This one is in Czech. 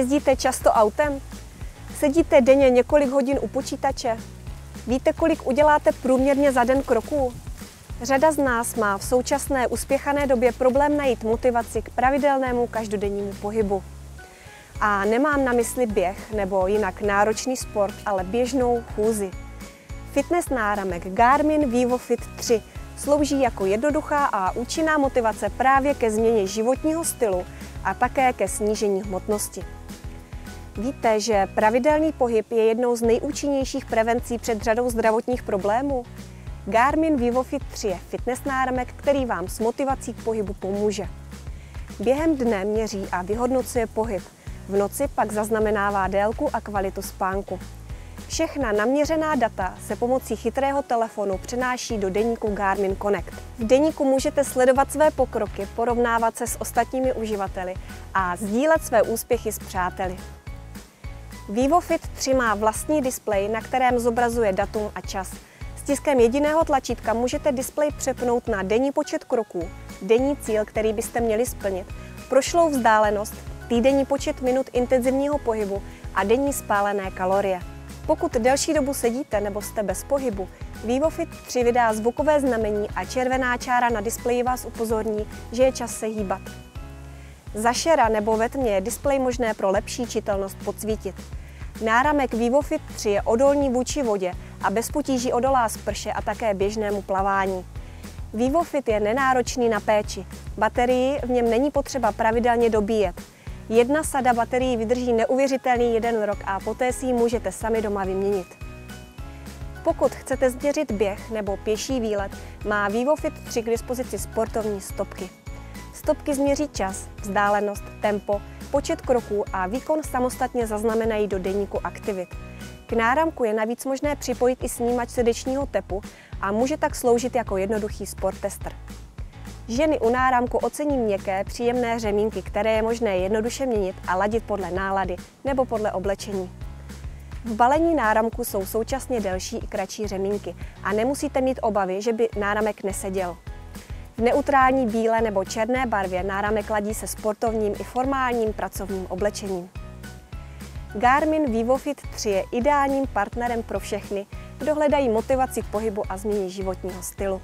Jezdíte často autem? Sedíte denně několik hodin u počítače? Víte, kolik uděláte průměrně za den kroků? Řada z nás má v současné uspěchané době problém najít motivaci k pravidelnému každodennímu pohybu. A nemám na mysli běh nebo jinak náročný sport, ale běžnou chůzi. Fitness náramek Garmin VivoFit 3 slouží jako jednoduchá a účinná motivace právě ke změně životního stylu a také ke snížení hmotnosti. Víte, že pravidelný pohyb je jednou z nejúčinnějších prevencí před řadou zdravotních problémů? Garmin VivoFit 3 je fitness náramek, který vám s motivací k pohybu pomůže. Během dne měří a vyhodnocuje pohyb, v noci pak zaznamenává délku a kvalitu spánku. Všechna naměřená data se pomocí chytrého telefonu přenáší do deníku Garmin Connect. V deníku můžete sledovat své pokroky, porovnávat se s ostatními uživateli a sdílet své úspěchy s přáteli. VivoFit 3 má vlastní displej, na kterém zobrazuje datum a čas. Stiskem jediného tlačítka můžete displej přepnout na denní počet kroků, denní cíl, který byste měli splnit, prošlou vzdálenost, týdenní počet minut intenzivního pohybu a denní spálené kalorie. Pokud delší dobu sedíte nebo jste bez pohybu, VivoFit 3 vydá zvukové znamení a červená čára na displeji vás upozorní, že je čas se hýbat. Za šera nebo ve tmě je displej možné pro lepší čitelnost podsvítit. Náramek VivoFit 3 je odolný vůči vodě a bez potíží odolá sprše a také běžnému plavání. VivoFit je nenáročný na péči. Baterii v něm není potřeba pravidelně dobíjet. Jedna sada baterií vydrží neuvěřitelný 1 rok a poté si ji můžete sami doma vyměnit. Pokud chcete změřit běh nebo pěší výlet, má VivoFit 3 k dispozici sportovní stopky. Stopky změří čas, vzdálenost, tempo, počet kroků a výkon samostatně zaznamenají do deníku aktivit. K náramku je navíc možné připojit i snímač srdečního tepu a může tak sloužit jako jednoduchý sport tester. Ženy u náramku ocení měkké, příjemné řemínky, které je možné jednoduše měnit a ladit podle nálady nebo podle oblečení. V balení náramku jsou současně delší i kratší řemínky a nemusíte mít obavy, že by náramek neseděl. V neutrální bílé nebo černé barvě náramek ladí se sportovním i formálním pracovním oblečením. Garmin VivoFit 3 je ideálním partnerem pro všechny, kdo hledají motivaci k pohybu a změně životního stylu.